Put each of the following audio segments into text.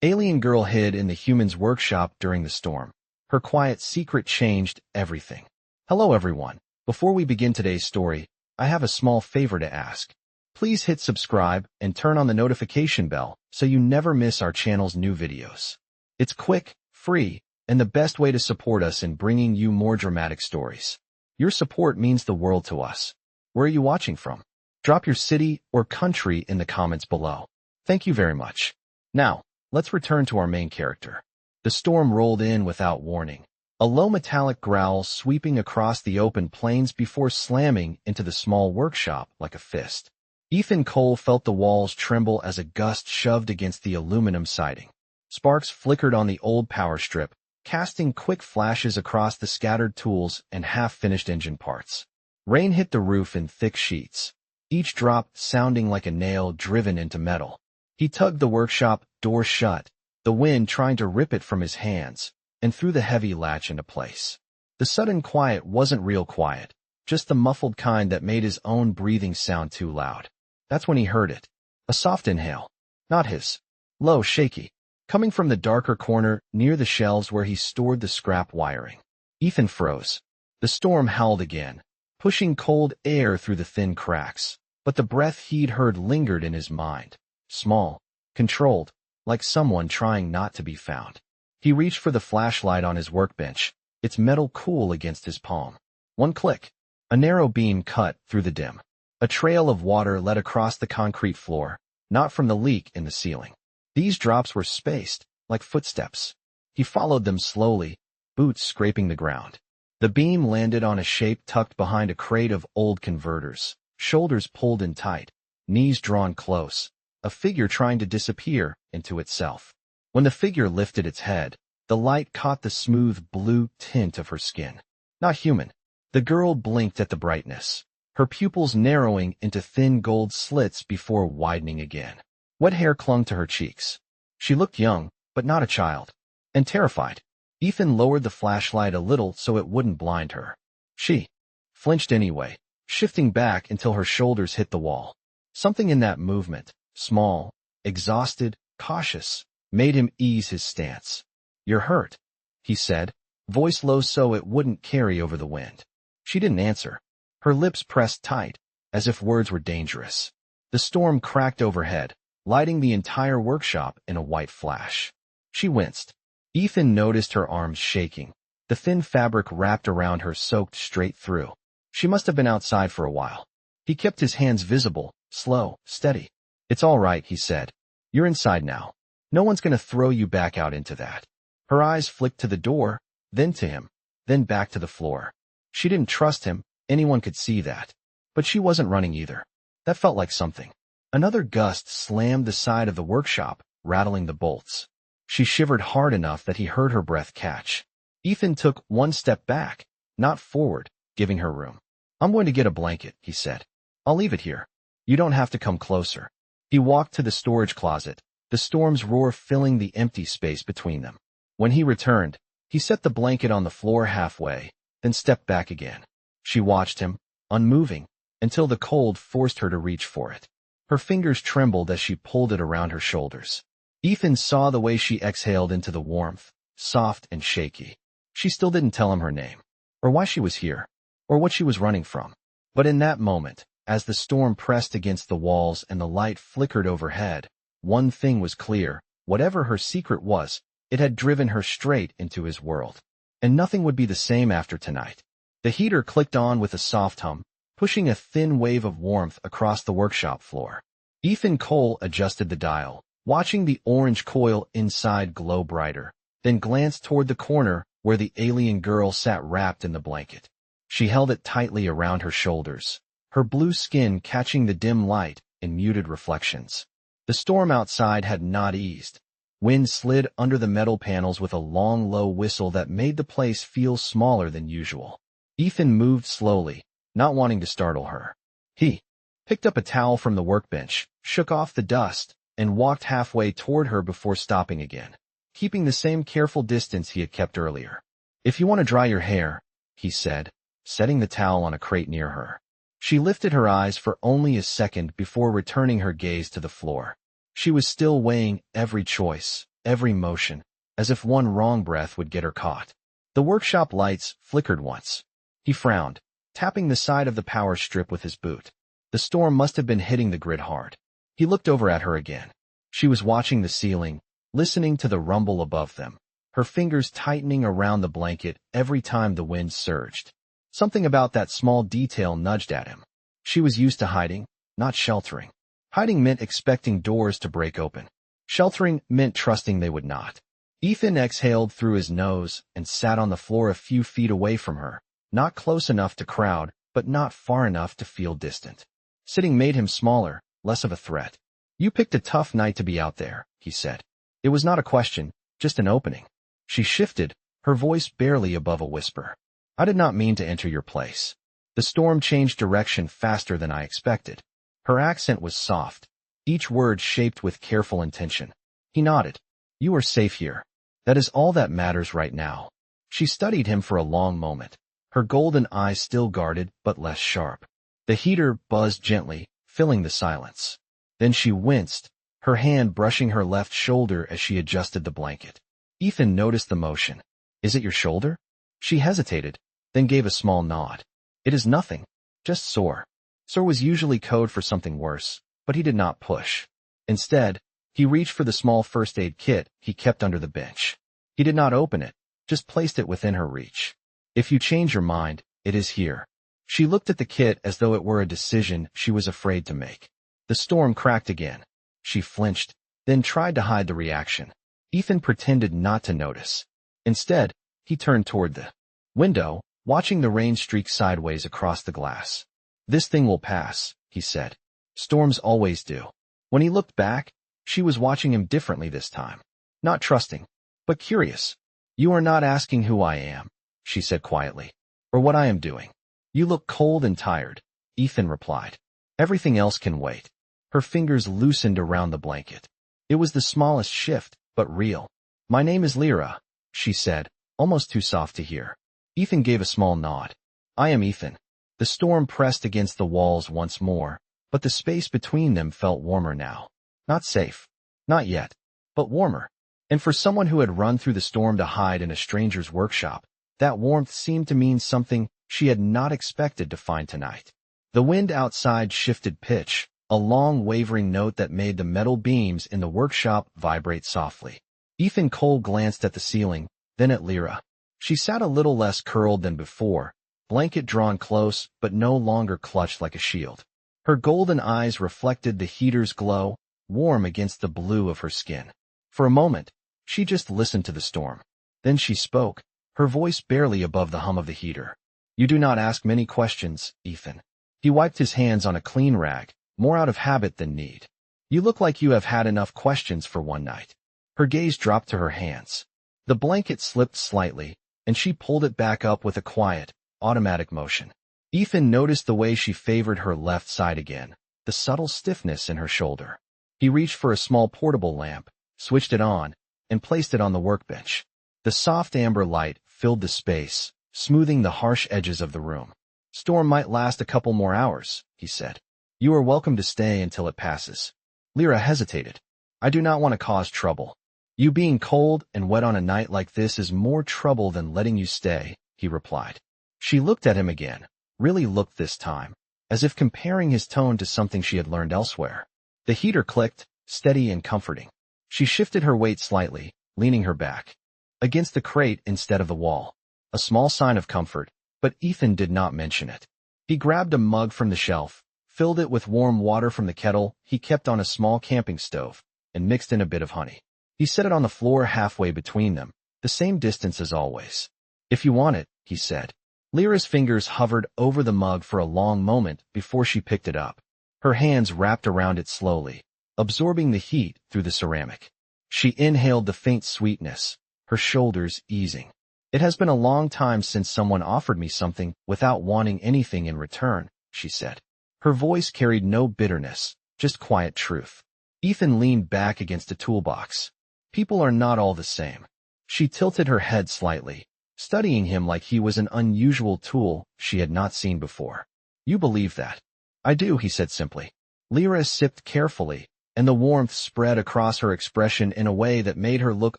Alien girl hid in the human's workshop during the storm. Her quiet secret changed everything. Hello everyone. Before we begin today's story, I have a small favor to ask. Please hit subscribe and turn on the notification bell so you never miss our channel's new videos. It's quick, free, and the best way to support us in bringing you more dramatic stories. Your support means the world to us. Where are you watching from? Drop your city or country in the comments below. Thank you very much. Now, let's return to our main character. The storm rolled in without warning, a low metallic growl sweeping across the open plains before slamming into the small workshop like a fist. Ethan Cole felt the walls tremble as a gust shoved against the aluminum siding. Sparks flickered on the old power strip, casting quick flashes across the scattered tools and half-finished engine parts. Rain hit the roof in thick sheets, each drop sounding like a nail driven into metal. He tugged the workshop door shut, the wind trying to rip it from his hands, and threw the heavy latch into place. The sudden quiet wasn't real quiet, just the muffled kind that made his own breathing sound too loud. That's when he heard it. A soft inhale. Not his. Low, shaky. Coming from the darker corner near the shelves where he stored the scrap wiring. Ethan froze. The storm howled again, pushing cold air through the thin cracks, but the breath he'd heard lingered in his mind. Small, controlled, like someone trying not to be found. He reached for the flashlight on his workbench, its metal cool against his palm. One click. A narrow beam cut through the dim. A trail of water led across the concrete floor, not from the leak in the ceiling. These drops were spaced, like footsteps. He followed them slowly, boots scraping the ground. The beam landed on a shape tucked behind a crate of old converters, shoulders pulled in tight, knees drawn close, a figure trying to disappear into itself. When the figure lifted its head, the light caught the smooth blue tint of her skin. Not human. The girl blinked at the brightness, her pupils narrowing into thin gold slits before widening again. Wet hair clung to her cheeks. She looked young, but not a child, and terrified. Ethan lowered the flashlight a little so it wouldn't blind her. She flinched anyway, shifting back until her shoulders hit the wall. Something in that movement, small, exhausted, cautious, made him ease his stance. "You're hurt," he said, voice low so it wouldn't carry over the wind. She didn't answer. Her lips pressed tight, as if words were dangerous. The storm cracked overhead, lighting the entire workshop in a white flash. She winced. Ethan noticed her arms shaking. The thin fabric wrapped around her soaked straight through. She must have been outside for a while. He kept his hands visible, slow, steady. "It's all right," he said. "You're inside now. No one's going to throw you back out into that." Her eyes flicked to the door, then to him, then back to the floor. She didn't trust him, anyone could see that. But she wasn't running either. That felt like something. Another gust slammed the side of the workshop, rattling the bolts. She shivered hard enough that he heard her breath catch. Ethan took one step back, not forward, giving her room. "I'm going to get a blanket," he said. "I'll leave it here. You don't have to come closer." He walked to the storage closet, the storm's roar filling the empty space between them. When he returned, he set the blanket on the floor halfway, then stepped back again. She watched him, unmoving, until the cold forced her to reach for it. Her fingers trembled as she pulled it around her shoulders. Ethan saw the way she exhaled into the warmth, soft and shaky. She still didn't tell him her name, or why she was here, or what she was running from. But in that moment, as the storm pressed against the walls and the light flickered overhead, one thing was clear: whatever her secret was, it had driven her straight into his world. And nothing would be the same after tonight. The heater clicked on with a soft hum, pushing a thin wave of warmth across the workshop floor. Ethan Cole adjusted the dial, watching the orange coil inside glow brighter, then glanced toward the corner where the alien girl sat wrapped in the blanket. She held it tightly around her shoulders, her blue skin catching the dim light in muted reflections. The storm outside had not eased. Wind slid under the metal panels with a long, low whistle that made the place feel smaller than usual. Ethan moved slowly, not wanting to startle her. He picked up a towel from the workbench, shook off the dust, and walked halfway toward her before stopping again, keeping the same careful distance he had kept earlier. "If you want to dry your hair," he said, setting the towel on a crate near her. She lifted her eyes for only a second before returning her gaze to the floor. She was still weighing every choice, every motion, as if one wrong breath would get her caught. The workshop lights flickered once. He frowned, tapping the side of the power strip with his boot. The storm must have been hitting the grid hard. He looked over at her again. She was watching the ceiling, listening to the rumble above them, her fingers tightening around the blanket every time the wind surged. Something about that small detail nudged at him. She was used to hiding, not sheltering. Hiding meant expecting doors to break open. Sheltering meant trusting they would not. Ethan exhaled through his nose and sat on the floor a few feet away from her, not close enough to crowd, but not far enough to feel distant. Sitting made him smaller, less of a threat. "You picked a tough night to be out there," he said. It was not a question, just an opening. She shifted, her voice barely above a whisper. "I did not mean to enter your place." The storm changed direction faster than I expected. Her accent was soft, each word shaped with careful intention. He nodded. "You are safe here. That is all that matters right now." She studied him for a long moment, her golden eyes still guarded but less sharp. The heater buzzed gently, filling the silence. Then she winced, her hand brushing her left shoulder as she adjusted the blanket. Ethan noticed the motion. "Is it your shoulder?" She hesitated, then gave a small nod. "It is nothing, just sore." Sore was usually code for something worse, but he did not push. Instead, he reached for the small first aid kit he kept under the bench. He did not open it, just placed it within her reach. "If you change your mind, it is here." She looked at the kit as though it were a decision she was afraid to make. The storm cracked again. She flinched, then tried to hide the reaction. Ethan pretended not to notice. Instead, he turned toward the window, watching the rain streak sideways across the glass. "This thing will pass," he said. "Storms always do." When he looked back, she was watching him differently this time. Not trusting, but curious. "You are not asking who I am," she said quietly, "or what I am doing." "You look cold and tired," Ethan replied. "Everything else can wait." Her fingers loosened around the blanket. It was the smallest shift, but real. "My name is Lyra," she said, almost too soft to hear. Ethan gave a small nod. "I am Ethan." The storm pressed against the walls once more, but the space between them felt warmer now. Not safe. Not yet. But warmer. And for someone who had run through the storm to hide in a stranger's workshop, that warmth seemed to mean something she had not expected to find tonight. The wind outside shifted pitch, a long wavering note that made the metal beams in the workshop vibrate softly. Ethan Cole glanced at the ceiling, then at Lyra. She sat a little less curled than before, blanket drawn close but no longer clutched like a shield. Her golden eyes reflected the heater's glow, warm against the blue of her skin. For a moment, she just listened to the storm. Then she spoke, her voice barely above the hum of the heater. "You do not ask many questions, Ethan." He wiped his hands on a clean rag, more out of habit than need. "You look like you have had enough questions for one night." Her gaze dropped to her hands. The blanket slipped slightly, and she pulled it back up with a quiet, automatic motion. Ethan noticed the way she favored her left side again, the subtle stiffness in her shoulder. He reached for a small portable lamp, switched it on, and placed it on the workbench. The soft amber light filled the space, smoothing the harsh edges of the room. "Storm might last a couple more hours," he said. "You are welcome to stay until it passes." Lyra hesitated. "I do not want to cause trouble." "You being cold and wet on a night like this is more trouble than letting you stay," he replied. She looked at him again, really looked this time, as if comparing his tone to something she had learned elsewhere. The heater clicked, steady and comforting. She shifted her weight slightly, leaning her back against the crate instead of the wall. A small sign of comfort, but Ethan did not mention it. He grabbed a mug from the shelf, filled it with warm water from the kettle he kept on a small camping stove, and mixed in a bit of honey. He set it on the floor halfway between them, the same distance as always. "If you want it," he said. Lyra's fingers hovered over the mug for a long moment before she picked it up. Her hands wrapped around it slowly, absorbing the heat through the ceramic. She inhaled the faint sweetness, her shoulders easing. "It has been a long time since someone offered me something without wanting anything in return," she said. Her voice carried no bitterness, just quiet truth. Ethan leaned back against a toolbox. "People are not all the same." She tilted her head slightly, studying him like he was an unusual tool she had not seen before. "You believe that?" "I do," he said simply. Lyra sipped carefully, and the warmth spread across her expression in a way that made her look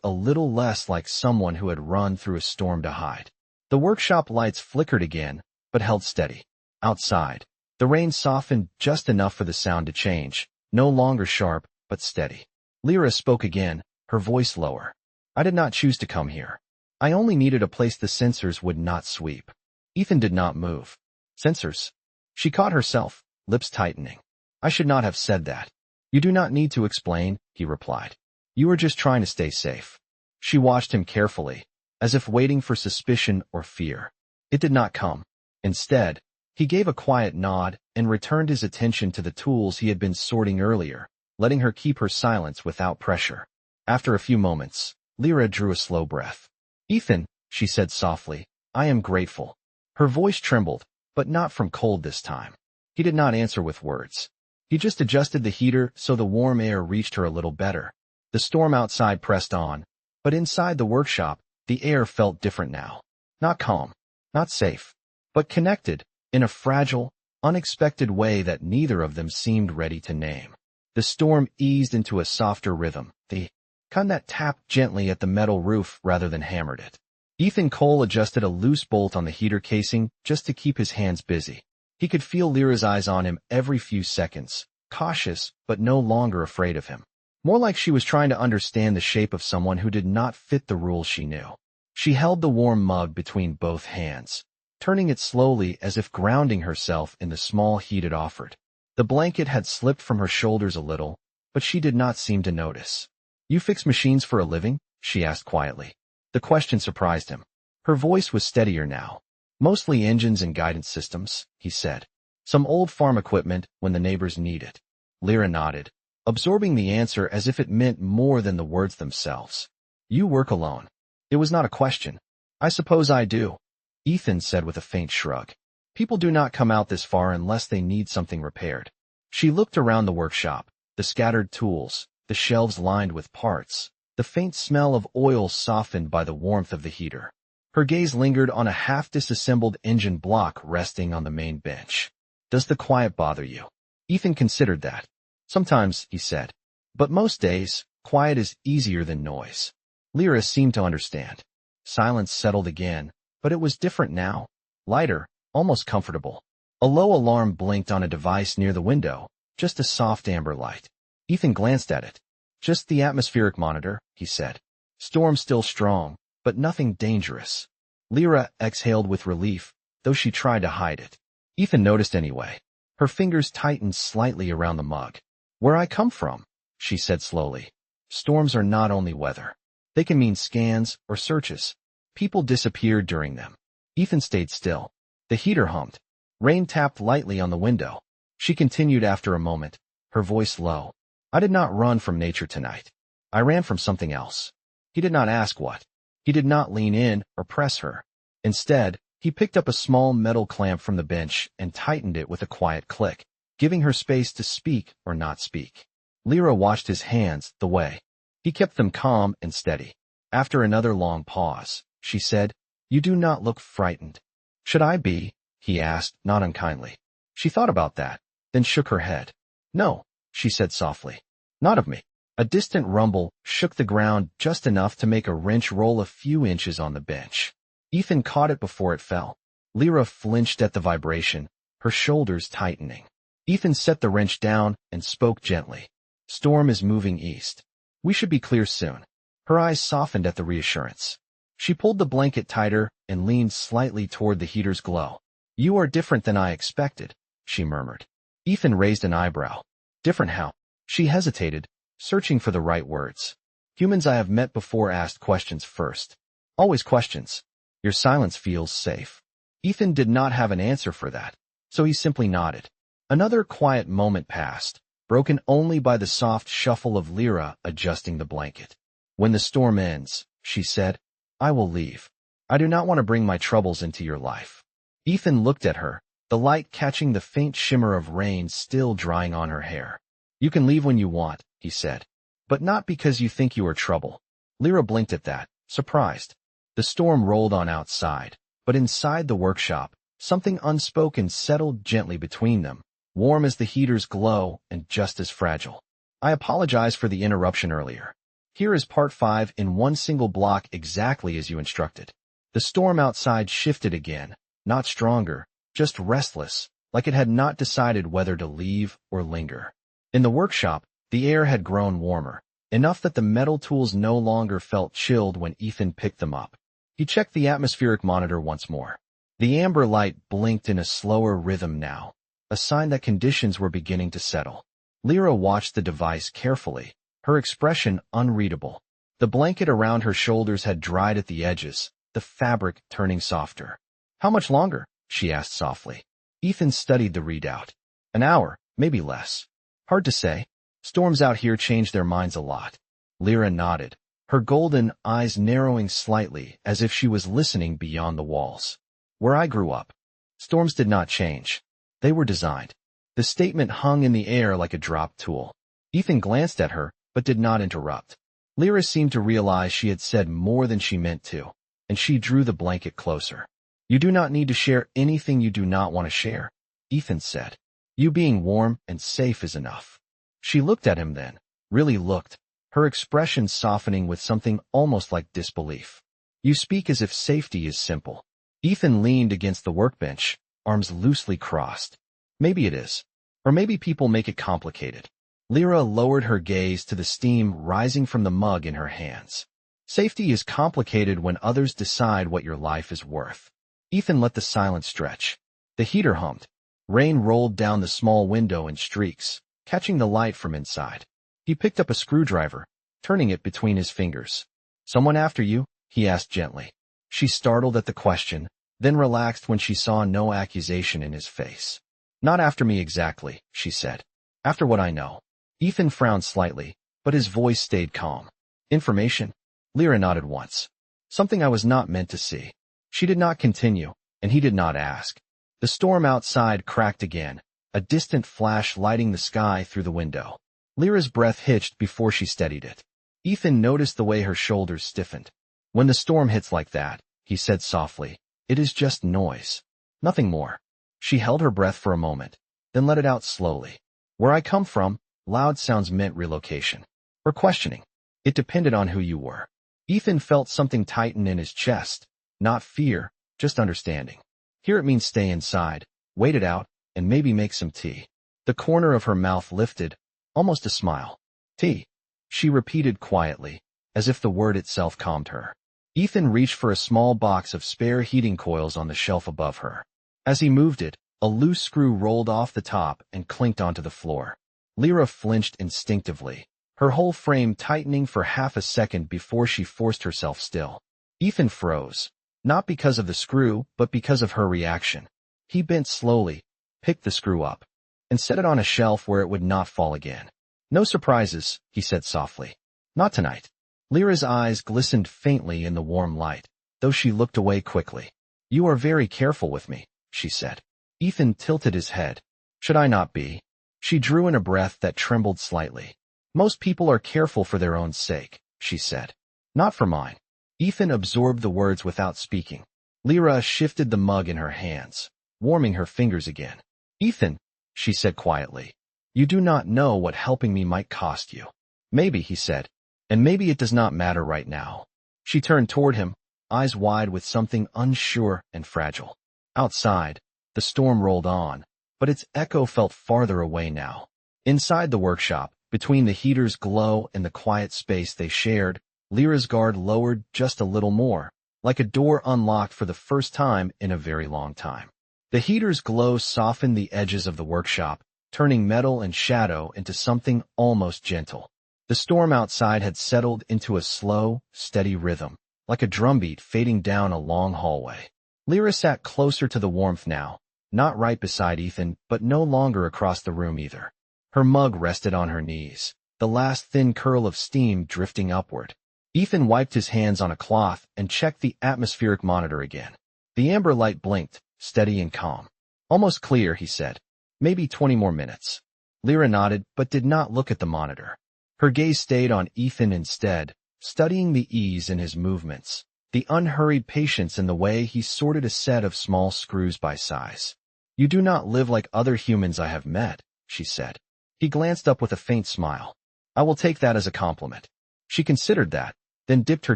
a little less like someone who had run through a storm to hide. The workshop lights flickered again, but held steady. Outside, the rain softened just enough for the sound to change, no longer sharp, but steady. Lyra spoke again, her voice lower. I did not choose to come here. I only needed a place the sensors would not sweep. Ethan did not move. Sensors? She caught herself, lips tightening. I should not have said that. You do not need to explain, he replied. You are just trying to stay safe. She watched him carefully, as if waiting for suspicion or fear. It did not come. Instead, he gave a quiet nod and returned his attention to the tools he had been sorting earlier, letting her keep her silence without pressure. After a few moments, Lyra drew a slow breath. Ethan, she said softly, I am grateful. Her voice trembled, but not from cold this time. He did not answer with words. He just adjusted the heater so the warm air reached her a little better. The storm outside pressed on, but inside the workshop, the air felt different now. Not calm, not safe, but connected, in a fragile, unexpected way that neither of them seemed ready to name. The storm eased into a softer rhythm, the kind that tapped gently at the metal roof rather than hammered it. Ethan Cole adjusted a loose bolt on the heater casing just to keep his hands busy. He could feel Lyra's eyes on him every few seconds, cautious but no longer afraid of him. More like she was trying to understand the shape of someone who did not fit the rules she knew. She held the warm mug between both hands, turning it slowly as if grounding herself in the small heat it offered. The blanket had slipped from her shoulders a little, but she did not seem to notice. You fix machines for a living? She asked quietly. The question surprised him. Her voice was steadier now. Mostly engines and guidance systems, he said. Some old farm equipment when the neighbors need it. Lyra nodded, absorbing the answer as if it meant more than the words themselves. You work alone. It was not a question. I suppose I do, Ethan said with a faint shrug. People do not come out this far unless they need something repaired. She looked around the workshop, the scattered tools, the shelves lined with parts, the faint smell of oil softened by the warmth of the heater. Her gaze lingered on a half-disassembled engine block resting on the main bench. Does the quiet bother you? Ethan considered that. Sometimes, he said. But most days, quiet is easier than noise. Lyra seemed to understand. Silence settled again, but it was different now. Lighter, almost comfortable. A low alarm blinked on a device near the window, just a soft amber light. Ethan glanced at it. Just the atmospheric monitor, he said. Storm still strong, but nothing dangerous. Lyra exhaled with relief, though she tried to hide it. Ethan noticed anyway. Her fingers tightened slightly around the mug. Where I come from, she said slowly. Storms are not only weather. They can mean scans or searches. People disappeared during them. Ethan stayed still. The heater hummed. Rain tapped lightly on the window. She continued after a moment, her voice low. I did not run from nature tonight. I ran from something else. He did not ask what. He did not lean in or press her. Instead, he picked up a small metal clamp from the bench and tightened it with a quiet click, giving her space to speak or not speak. Lyra watched his hands the way. He kept them calm and steady. After another long pause, she said, You do not look frightened. Should I be? He asked, not unkindly. She thought about that, then shook her head. No, she said softly. Not of me. A distant rumble shook the ground just enough to make a wrench roll a few inches on the bench. Ethan caught it before it fell. Lyra flinched at the vibration, her shoulders tightening. Ethan set the wrench down and spoke gently. Storm is moving east. We should be clear soon. Her eyes softened at the reassurance. She pulled the blanket tighter and leaned slightly toward the heater's glow. You are different than I expected, she murmured. Ethan raised an eyebrow. Different how? She hesitated, searching for the right words. Humans I have met before asked questions first. Always questions. Your silence feels safe. Ethan did not have an answer for that, so he simply nodded. Another quiet moment passed, broken only by the soft shuffle of Lyra adjusting the blanket. When the storm ends, she said, I will leave. I do not want to bring my troubles into your life. Ethan looked at her, the light catching the faint shimmer of rain still drying on her hair. You can leave when you want, he said. But not because you think you are trouble. Lyra blinked at that, surprised. The storm rolled on outside, but inside the workshop, something unspoken settled gently between them, warm as the heater's glow and just as fragile. I apologize for the interruption earlier. Here is part 5 in one single block exactly as you instructed. The storm outside shifted again, not stronger, just restless, like it had not decided whether to leave or linger. In the workshop, the air had grown warmer, enough that the metal tools no longer felt chilled when Ethan picked them up. He checked the atmospheric monitor once more. The amber light blinked in a slower rhythm now, a sign that conditions were beginning to settle. Lyra watched the device carefully, her expression unreadable. The blanket around her shoulders had dried at the edges, the fabric turning softer. "How much longer?" she asked softly. Ethan studied the readout. "An hour, maybe less. Hard to say. Storms out here change their minds a lot." Lyra nodded, her golden eyes narrowing slightly as if she was listening beyond the walls. "Where I grew up, storms did not change. They were designed." The statement hung in the air like a dropped tool. Ethan glanced at her, but did not interrupt. Lyra seemed to realize she had said more than she meant to, and she drew the blanket closer. "You do not need to share anything you do not want to share," Ethan said. "You being warm and safe is enough." She looked at him then, really looked, her expression softening with something almost like disbelief. "You speak as if safety is simple." Ethan leaned against the workbench, arms loosely crossed. "Maybe it is. Or maybe people make it complicated." Lyra lowered her gaze to the steam rising from the mug in her hands. "Safety is complicated when others decide what your life is worth." Ethan let the silence stretch. The heater hummed. Rain rolled down the small window in streaks, catching the light from inside. He picked up a screwdriver, turning it between his fingers. "Someone after you?" he asked gently. She startled at the question, then relaxed when she saw no accusation in his face. "Not after me exactly," she said. "After what I know." Ethan frowned slightly, but his voice stayed calm. "Information?" Lyra nodded once. "Something I was not meant to see." She did not continue, and he did not ask. The storm outside cracked again, a distant flash lighting the sky through the window. Lyra's breath hitched before she steadied it. Ethan noticed the way her shoulders stiffened. "When the storm hits like that," he said softly, "it is just noise. Nothing more." She held her breath for a moment, then let it out slowly. "Where I come from, loud sounds meant relocation. Or questioning. It depended on who you were." Ethan felt something tighten in his chest, not fear, just understanding. "Here it means stay inside, wait it out, and maybe make some tea." The corner of her mouth lifted, almost a smile. "Tea," she repeated quietly, as if the word itself calmed her. Ethan reached for a small box of spare heating coils on the shelf above her. As he moved it, a loose screw rolled off the top and clinked onto the floor. Lyra flinched instinctively, her whole frame tightening for half a second before she forced herself still. Ethan froze, not because of the screw, but because of her reaction. He bent slowly, picked the screw up, and set it on a shelf where it would not fall again. "No surprises," he said softly. "Not tonight." Lyra's eyes glistened faintly in the warm light, though she looked away quickly. "You are very careful with me," she said. Ethan tilted his head. "Should I not be?" She drew in a breath that trembled slightly. "Most people are careful for their own sake," she said. "Not for mine." Ethan absorbed the words without speaking. Lyra shifted the mug in her hands, warming her fingers again. "Ethan," she said quietly, "you do not know what helping me might cost you." "Maybe," he said, "and maybe it does not matter right now." She turned toward him, eyes wide with something unsure and fragile. Outside, the storm rolled on, but its echo felt farther away now. Inside the workshop, between the heater's glow and the quiet space they shared, Lyra's guard lowered just a little more, like a door unlocked for the first time in a very long time. The heater's glow softened the edges of the workshop, turning metal and shadow into something almost gentle. The storm outside had settled into a slow, steady rhythm, like a drumbeat fading down a long hallway. Lyra sat closer to the warmth now, not right beside Ethan, but no longer across the room either. Her mug rested on her knees, the last thin curl of steam drifting upward. Ethan wiped his hands on a cloth and checked the atmospheric monitor again. The amber light blinked, steady and calm. "Almost clear," he said. "Maybe 20 more minutes." Lyra nodded, but did not look at the monitor. Her gaze stayed on Ethan instead, studying the ease in his movements, the unhurried patience in the way he sorted a set of small screws by size. "You do not live like other humans I have met," she said. He glanced up with a faint smile. I will take that as a compliment. She considered that, then dipped her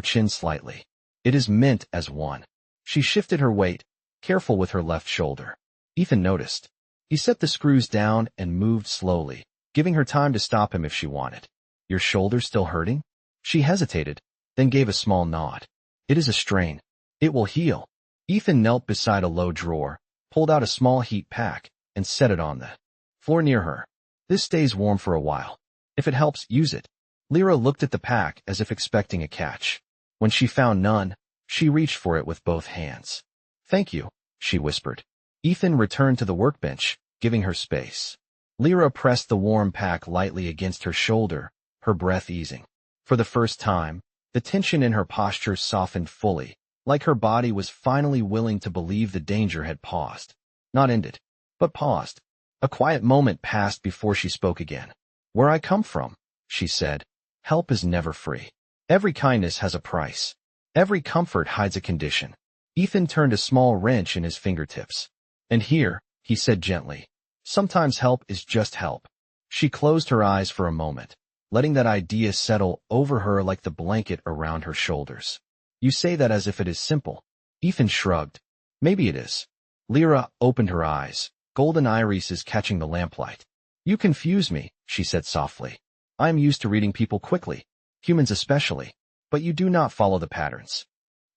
chin slightly. It is meant as one. She shifted her weight, careful with her left shoulder. Ethan noticed. He set the screws down and moved slowly, giving her time to stop him if she wanted. Your shoulder still hurting? She hesitated, then gave a small nod. It is a strain. It will heal. Ethan knelt beside a low drawer, pulled out a small heat pack, and set it on the floor near her. This stays warm for a while. If it helps, use it. Lyra looked at the pack as if expecting a catch. When she found none, she reached for it with both hands. Thank you, she whispered. Ethan returned to the workbench, giving her space. Lyra pressed the warm pack lightly against her shoulder, her breath easing. For the first time, the tension in her posture softened fully, like her body was finally willing to believe the danger had paused. Not ended, but paused. A quiet moment passed before she spoke again. Where I come from, she said, help is never free. Every kindness has a price. Every comfort hides a condition. Ethan turned a small wrench in his fingertips. And here, he said gently, sometimes help is just help. She closed her eyes for a moment, letting that idea settle over her like the blanket around her shoulders. You say that as if it is simple. Ethan shrugged. Maybe it is. Lyra opened her eyes, golden irises catching the lamplight. You confuse me, she said softly. I am used to reading people quickly, humans especially, but you do not follow the patterns.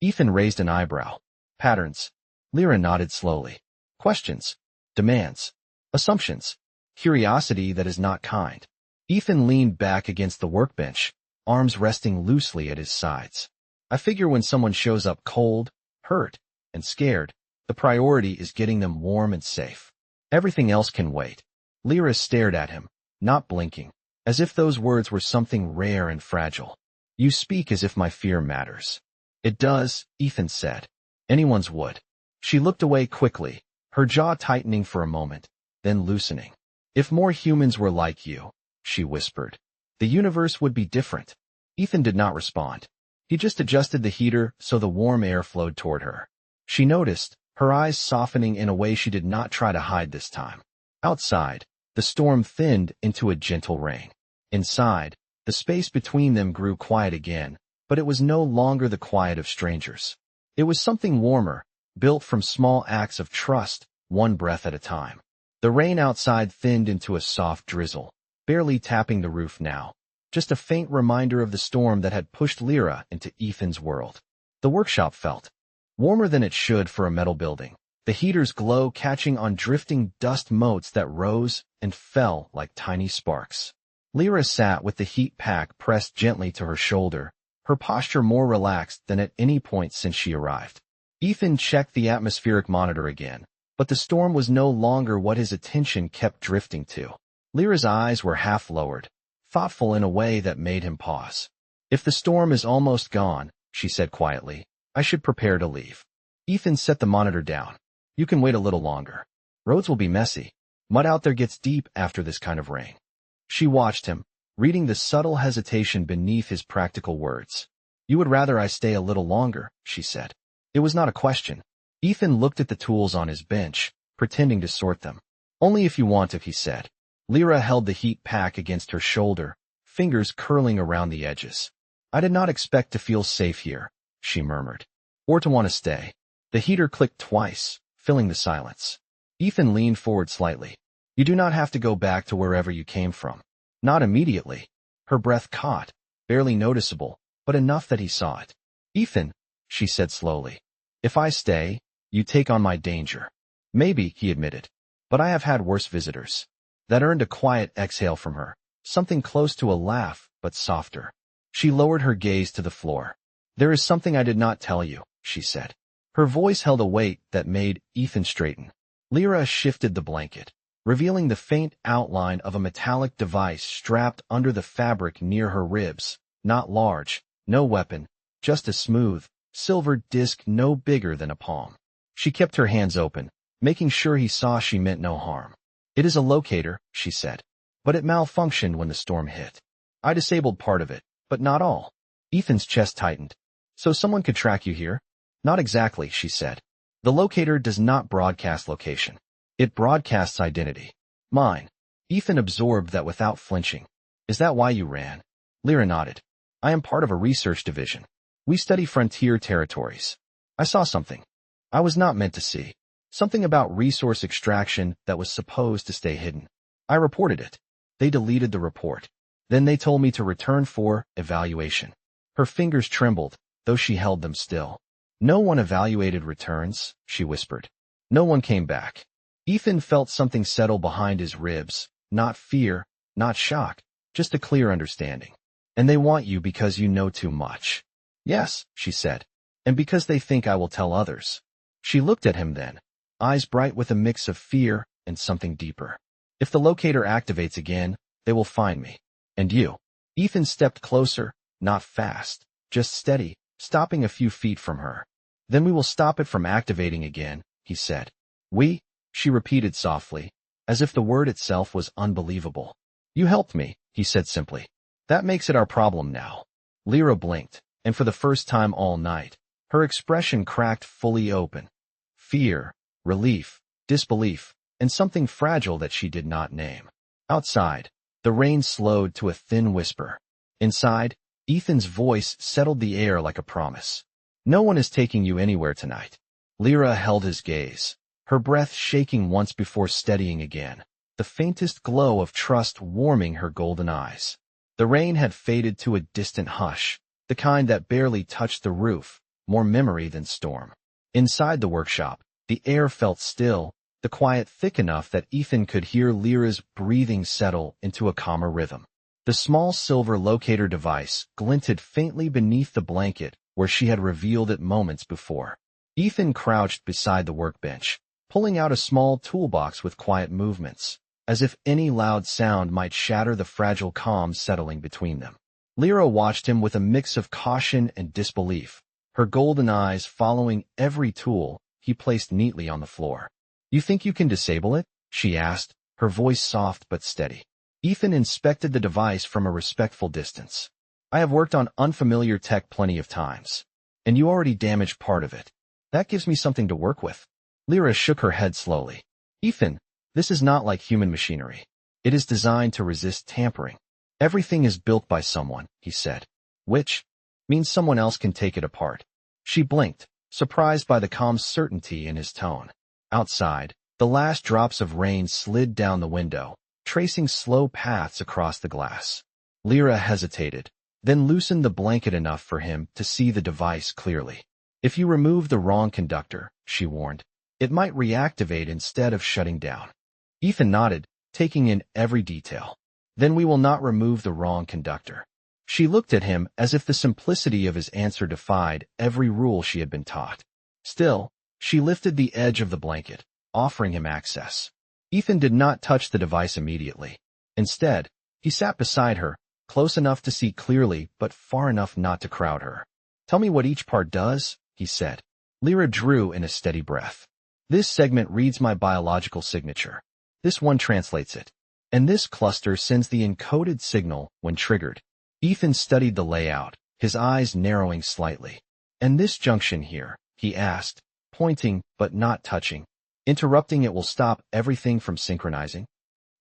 Ethan raised an eyebrow. Patterns. Lyra nodded slowly. Questions. Demands. Assumptions. Curiosity that is not kind. Ethan leaned back against the workbench, arms resting loosely at his sides. I figure when someone shows up cold, hurt, and scared, the priority is getting them warm and safe. Everything else can wait. Lyra stared at him, not blinking, as if those words were something rare and fragile. You speak as if my fear matters. It does, Ethan said. Anyone's would. She looked away quickly, her jaw tightening for a moment, then loosening. If more humans were like you, she whispered, the universe would be different. Ethan did not respond. He just adjusted the heater so the warm air flowed toward her. She noticed, her eyes softening in a way she did not try to hide this time. Outside, the storm thinned into a gentle rain. Inside, the space between them grew quiet again, but it was no longer the quiet of strangers. It was something warmer, built from small acts of trust, one breath at a time. The rain outside thinned into a soft drizzle, barely tapping the roof now, just a faint reminder of the storm that had pushed Lyra into Ethan's world. The workshop felt warmer than it should for a metal building, the heater's glow catching on drifting dust motes that rose and fell like tiny sparks. Lyra sat with the heat pack pressed gently to her shoulder, her posture more relaxed than at any point since she arrived. Ethan checked the atmospheric monitor again, but the storm was no longer what his attention kept drifting to. Lyra's eyes were half lowered, thoughtful in a way that made him pause. If the storm is almost gone, she said quietly, I should prepare to leave. Ethan set the monitor down. You can wait a little longer. Roads will be messy. Mud out there gets deep after this kind of rain. She watched him, reading the subtle hesitation beneath his practical words. You would rather I stay a little longer, she said. It was not a question. Ethan looked at the tools on his bench, pretending to sort them. Only if you want to, he said. Lyra held the heat pack against her shoulder, fingers curling around the edges. I did not expect to feel safe here, she murmured. Or to want to stay. The heater clicked twice, filling the silence. Ethan leaned forward slightly. You do not have to go back to wherever you came from. Not immediately. Her breath caught, barely noticeable, but enough that he saw it. Ethan, she said slowly. If I stay, you take on my danger. Maybe, he admitted. But I have had worse visitors. That earned a quiet exhale from her, something close to a laugh, but softer. She lowered her gaze to the floor. There is something I did not tell you, she said. Her voice held a weight that made Ethan straighten. Lyra shifted the blanket, revealing the faint outline of a metallic device strapped under the fabric near her ribs. Not large, no weapon, just a smooth, silver disc no bigger than a palm. She kept her hands open, making sure he saw she meant no harm. It is a locator, she said, but it malfunctioned when the storm hit. I disabled part of it, but not all. Ethan's chest tightened. So someone could track you here? Not exactly, she said. The locator does not broadcast location. It broadcasts identity. Mine. Ethan absorbed that without flinching. Is that why you ran? Lyra nodded. I am part of a research division. We study frontier territories. I saw something I was not meant to see. Something about resource extraction that was supposed to stay hidden. I reported it. They deleted the report. Then they told me to return for evaluation. Her fingers trembled, though she held them still. No one evaluated returns, she whispered. No one came back. Ethan felt something settle behind his ribs, not fear, not shock, just a clear understanding. And they want you because you know too much. Yes, she said. And because they think I will tell others. She looked at him then, eyes bright with a mix of fear and something deeper. If the locator activates again, they will find me. And you. Ethan stepped closer, not fast, just steady, stopping a few feet from her. Then we will stop it from activating again, he said. We? She repeated softly, as if the word itself was unbelievable. You helped me, he said simply. That makes it our problem now. Lyra blinked, and for the first time all night, her expression cracked fully open. Fear, relief, disbelief, and something fragile that she did not name. Outside, the rain slowed to a thin whisper. Inside, Ethan's voice settled the air like a promise. No one is taking you anywhere tonight. Lyra held his gaze, her breath shaking once before steadying again, the faintest glow of trust warming her golden eyes. The rain had faded to a distant hush, the kind that barely touched the roof, more memory than storm. Inside the workshop, the air felt still, the quiet thick enough that Ethan could hear Lyra's breathing settle into a calmer rhythm. The small silver locator device glinted faintly beneath the blanket where she had revealed it moments before. Ethan crouched beside the workbench, pulling out a small toolbox with quiet movements, as if any loud sound might shatter the fragile calm settling between them. Lyra watched him with a mix of caution and disbelief, her golden eyes following every tool he placed neatly on the floor. You think you can disable it? She asked, her voice soft but steady. Ethan inspected the device from a respectful distance. I have worked on unfamiliar tech plenty of times, and you already damaged part of it. That gives me something to work with. Lyra shook her head slowly. Ethan, this is not like human machinery. It is designed to resist tampering. Everything is built by someone, he said, which means someone else can take it apart. She blinked, surprised by the calm certainty in his tone. Outside, the last drops of rain slid down the window, tracing slow paths across the glass. Lyra hesitated, then loosened the blanket enough for him to see the device clearly. If you remove the wrong conductor, she warned, it might reactivate instead of shutting down. Ethan nodded, taking in every detail. Then we will not remove the wrong conductor. She looked at him as if the simplicity of his answer defied every rule she had been taught. Still, she lifted the edge of the blanket, offering him access. Ethan did not touch the device immediately. Instead, he sat beside her, close enough to see clearly but far enough not to crowd her. Tell me what each part does, he said. Lyra drew in a steady breath. This segment reads my biological signature. This one translates it. And this cluster sends the encoded signal when triggered. Ethan studied the layout, his eyes narrowing slightly. And this junction here, he asked, pointing but not touching. Interrupting it will stop everything from synchronizing?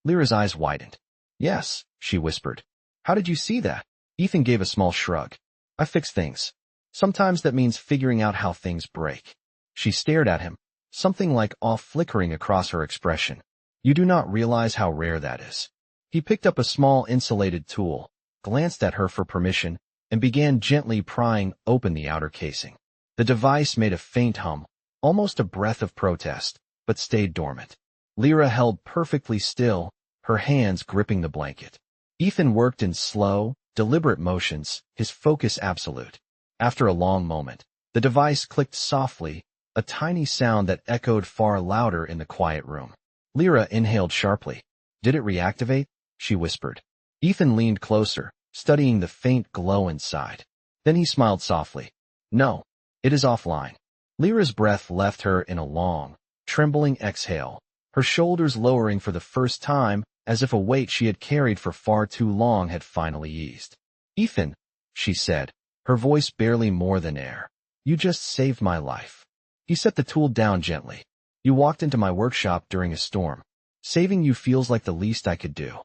Lyra's eyes widened. Yes, she whispered. How did you see that? Ethan gave a small shrug. I fix things. Sometimes that means figuring out how things break. She stared at him, something like awe flickering across her expression. You do not realize how rare that is. He picked up a small insulated tool, glanced at her for permission, and began gently prying open the outer casing. The device made a faint hum, almost a breath of protest, but stayed dormant. Lyra held perfectly still, her hands gripping the blanket. Ethan worked in slow, deliberate motions, his focus absolute. After a long moment, the device clicked softly, a tiny sound that echoed far louder in the quiet room. Lyra inhaled sharply. Did it reactivate? She whispered. Ethan leaned closer, studying the faint glow inside. Then he smiled softly. No, it is offline. Lyra's breath left her in a long, trembling exhale, her shoulders lowering for the first time as if a weight she had carried for far too long had finally eased. Ethan, she said, her voice barely more than air. You just saved my life. He set the tool down gently. You walked into my workshop during a storm. Saving you feels like the least I could do.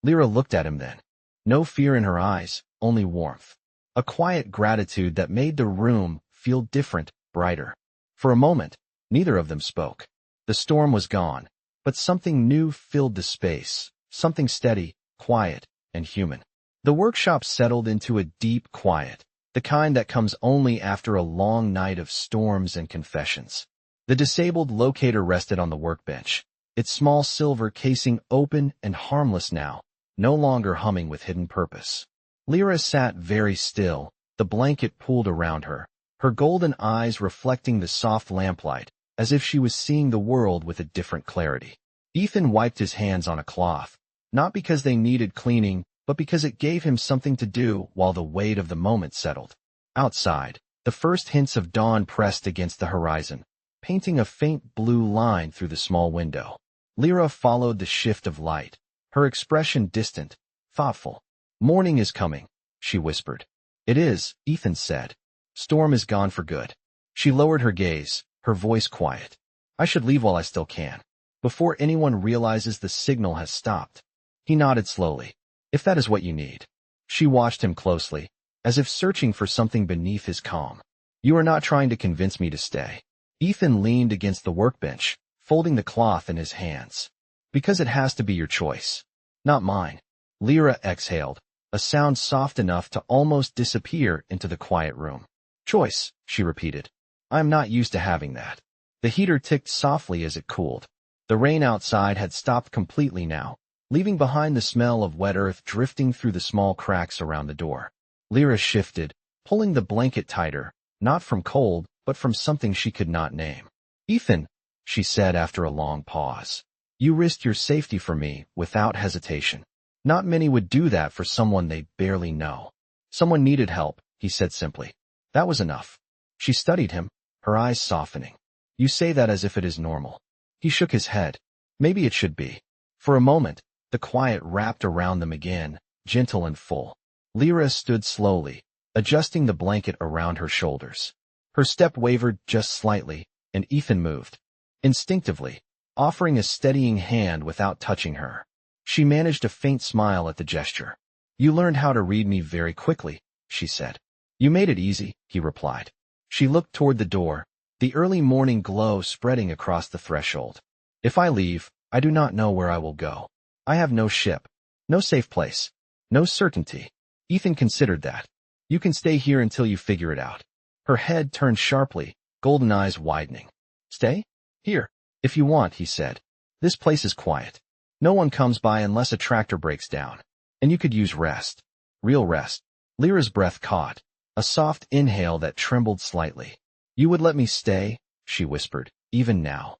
Lyra looked at him then. No fear in her eyes, only warmth. A quiet gratitude that made the room feel different, brighter. For a moment, neither of them spoke. The storm was gone, but something new filled the space, something steady, quiet, and human. The workshop settled into a deep quiet, the kind that comes only after a long night of storms and confessions. The disabled locator rested on the workbench, its small silver casing open and harmless now, no longer humming with hidden purpose. Lyra sat very still, the blanket pulled around her, her golden eyes reflecting the soft lamplight, as if she was seeing the world with a different clarity. Ethan wiped his hands on a cloth, not because they needed cleaning, but because it gave him something to do while the weight of the moment settled. Outside, the first hints of dawn pressed against the horizon, painting a faint blue line through the small window. Lyra followed the shift of light, her expression distant, thoughtful. "Morning is coming," she whispered. "It is," Ethan said. "Storm is gone for good." She lowered her gaze, her voice quiet. "I should leave while I still can, before anyone realizes the signal has stopped." He nodded slowly. "If that is what you need." She watched him closely, as if searching for something beneath his calm. "You are not trying to convince me to stay." Ethan leaned against the workbench, folding the cloth in his hands. "Because it has to be your choice, not mine." Lyra exhaled, a sound soft enough to almost disappear into the quiet room. "Choice," she repeated. "I am not used to having that." The heater ticked softly as it cooled. The rain outside had stopped completely now, leaving behind the smell of wet earth drifting through the small cracks around the door. Lyra shifted, pulling the blanket tighter, not from cold, but from something she could not name. "Ethan," she said after a long pause, "you risked your safety for me without hesitation. Not many would do that for someone they barely know." "Someone needed help," he said simply. That was enough. She studied him, her eyes softening. "You say that as if it is normal." He shook his head. "Maybe it should be." For a moment, the quiet wrapped around them again, gentle and full. Lyra stood slowly, adjusting the blanket around her shoulders. Her step wavered just slightly, and Ethan moved. Instinctively, offering a steadying hand without touching her. She managed a faint smile at the gesture. "You learned how to read me very quickly," she said. "You made it easy," he replied. She looked toward the door, the early morning glow spreading across the threshold. "If I leave, I do not know where I will go. I have no ship, no safe place, no certainty." Ethan considered that. "You can stay here until you figure it out." Her head turned sharply, golden eyes widening. "Stay? Here, if you want," he said. "This place is quiet. No one comes by unless a tractor breaks down. And you could use rest. Real rest." Lyra's breath caught, a soft inhale that trembled slightly. "You would let me stay?" she whispered. "Even now?"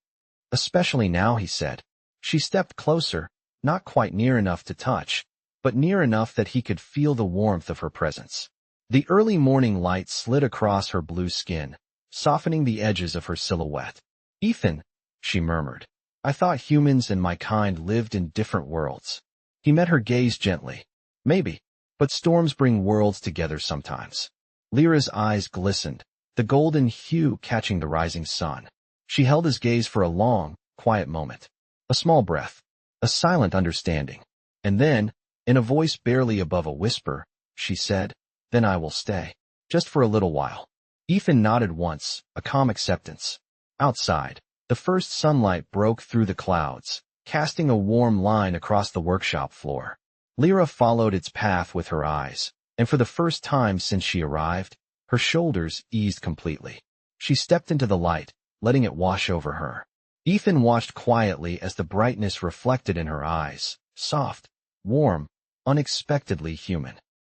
"Especially now," he said. She stepped closer, not quite near enough to touch, but near enough that he could feel the warmth of her presence. The early morning light slid across her blue skin, softening the edges of her silhouette. "Ethan," she murmured, "I thought humans and my kind lived in different worlds." He met her gaze gently. "Maybe, but storms bring worlds together sometimes." Lyra's eyes glistened, the golden hue catching the rising sun. She held his gaze for a long, quiet moment. A small breath, a silent understanding. And then, in a voice barely above a whisper, she said, "Then I will stay. Just for a little while." Ethan nodded once, a calm acceptance. Outside, the first sunlight broke through the clouds, casting a warm line across the workshop floor. Lyra followed its path with her eyes, and for the first time since she arrived, her shoulders eased completely. She stepped into the light, letting it wash over her. Ethan watched quietly as the brightness reflected in her eyes, soft, warm, unexpectedly human.